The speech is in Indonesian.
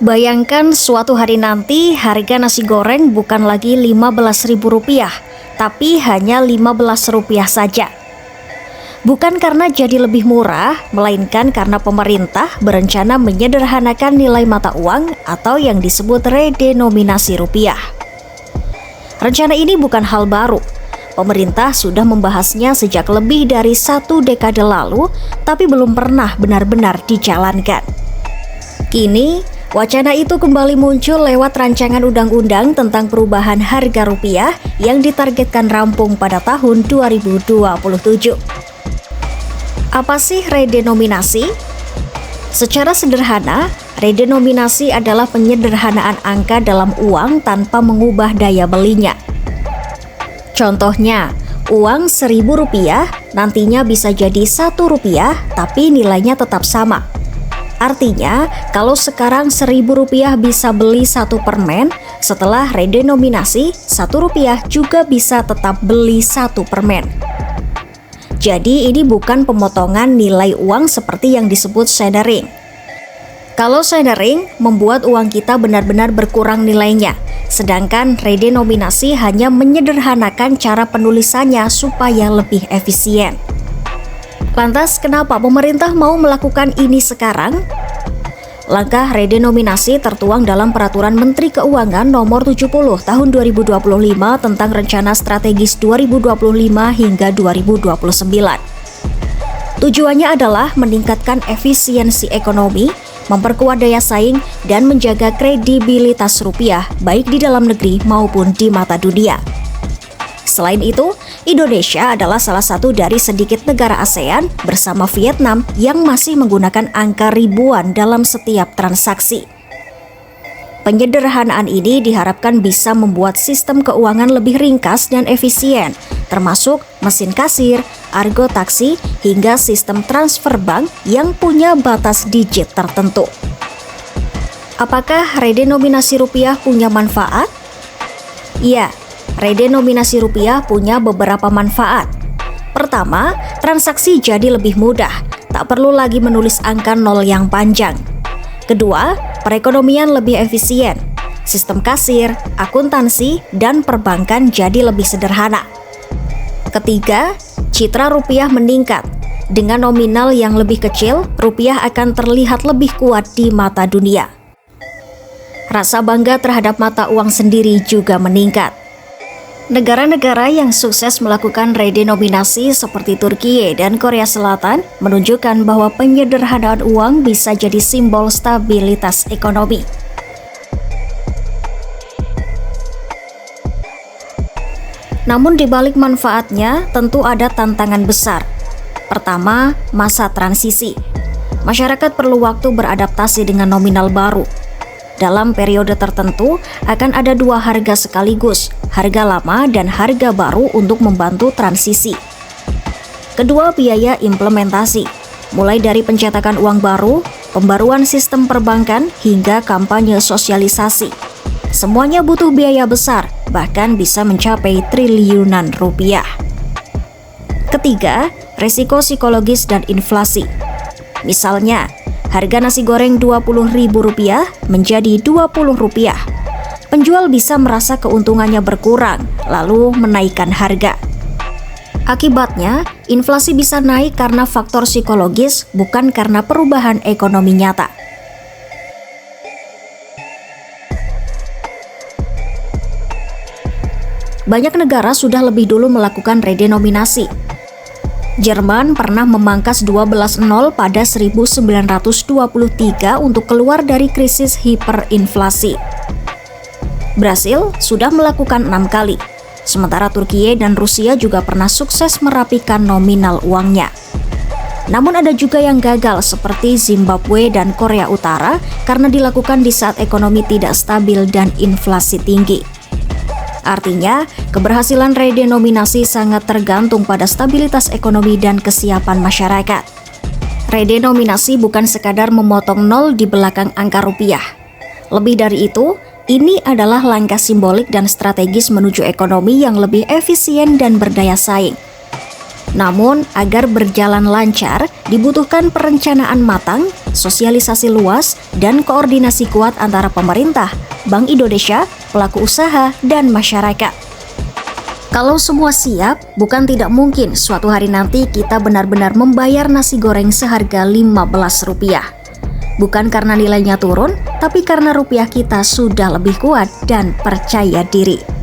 Bayangkan suatu hari nanti harga nasi goreng bukan lagi Rp15.000, tapi hanya Rp15 saja. Bukan karena jadi lebih murah, melainkan karena pemerintah berencana menyederhanakan nilai mata uang atau yang disebut redenominasi rupiah. Rencana ini bukan hal baru. Pemerintah sudah membahasnya sejak lebih dari 1 dekade lalu, tapi belum pernah benar-benar dijalankan. Kini, wacana itu kembali muncul lewat rancangan undang-undang tentang perubahan harga rupiah yang ditargetkan rampung pada tahun 2027. Apa sih redenominasi? Secara sederhana, redenominasi adalah penyederhanaan angka dalam uang tanpa mengubah daya belinya. Contohnya, uang Rp1.000 nantinya bisa jadi Rp1 tapi nilainya tetap sama. Artinya, kalau sekarang Rp1.000 bisa beli 1 permen, setelah redenominasi, Rp1 juga bisa tetap beli 1 permen. Jadi ini bukan pemotongan nilai uang seperti yang disebut shadering. Kalau shadering membuat uang kita benar-benar berkurang nilainya, sedangkan redenominasi hanya menyederhanakan cara penulisannya supaya lebih efisien. Lantas kenapa pemerintah mau melakukan ini sekarang? Langkah redenominasi tertuang dalam Peraturan Menteri Keuangan Nomor 70 Tahun 2025 tentang Rencana Strategis 2025 hingga 2029. Tujuannya adalah meningkatkan efisiensi ekonomi, memperkuat daya saing, dan menjaga kredibilitas rupiah baik di dalam negeri maupun di mata dunia. Selain itu, Indonesia adalah salah satu dari sedikit negara ASEAN bersama Vietnam yang masih menggunakan angka ribuan dalam setiap transaksi. Penyederhanaan ini diharapkan bisa membuat sistem keuangan lebih ringkas dan efisien, termasuk mesin kasir, argo taksi, hingga sistem transfer bank yang punya batas digit tertentu. Apakah redenominasi rupiah punya manfaat? Ya, redenominasi rupiah punya beberapa manfaat. Pertama, transaksi jadi lebih mudah, tak perlu lagi menulis angka nol yang panjang. Kedua, perekonomian lebih efisien. Sistem kasir, akuntansi, dan perbankan jadi lebih sederhana. Ketiga, citra rupiah meningkat. Dengan nominal yang lebih kecil, rupiah akan terlihat lebih kuat di mata dunia. Rasa bangga terhadap mata uang sendiri juga meningkat. Negara-negara yang sukses melakukan redenominasi seperti Turki dan Korea Selatan menunjukkan bahwa penyederhanaan uang bisa jadi simbol stabilitas ekonomi. Namun di balik manfaatnya tentu ada tantangan besar. Pertama, masa transisi. Masyarakat perlu waktu beradaptasi dengan nominal baru. Dalam periode tertentu akan ada 2 harga sekaligus, harga lama dan harga baru untuk membantu transisi. Kedua, biaya implementasi, mulai dari pencetakan uang baru, pembaruan sistem perbankan, hingga kampanye sosialisasi. Semuanya butuh biaya besar, bahkan bisa mencapai triliunan rupiah. Ketiga, risiko psikologis dan inflasi. Misalnya, harga nasi goreng Rp20.000 menjadi Rp20. Penjual bisa merasa keuntungannya berkurang, lalu menaikkan harga. Akibatnya, inflasi bisa naik karena faktor psikologis, bukan karena perubahan ekonomi nyata. Banyak negara sudah lebih dulu melakukan redenominasi. Jerman pernah memangkas 12 nol pada 1923 untuk keluar dari krisis hiperinflasi. Brasil sudah melakukan 6 kali, sementara Turki dan Rusia juga pernah sukses merapikan nominal uangnya. Namun ada juga yang gagal seperti Zimbabwe dan Korea Utara karena dilakukan di saat ekonomi tidak stabil dan inflasi tinggi. Artinya, keberhasilan redenominasi sangat tergantung pada stabilitas ekonomi dan kesiapan masyarakat. Redenominasi bukan sekadar memotong nol di belakang angka rupiah. Lebih dari itu, ini adalah langkah simbolik dan strategis menuju ekonomi yang lebih efisien dan berdaya saing. Namun, agar berjalan lancar, dibutuhkan perencanaan matang, sosialisasi luas, dan koordinasi kuat antara pemerintah, Bank Indonesia, pelaku usaha, dan masyarakat. Kalau semua siap, bukan tidak mungkin suatu hari nanti kita benar-benar membayar nasi goreng seharga Rp15. Bukan karena nilainya turun, tapi karena rupiah kita sudah lebih kuat dan percaya diri.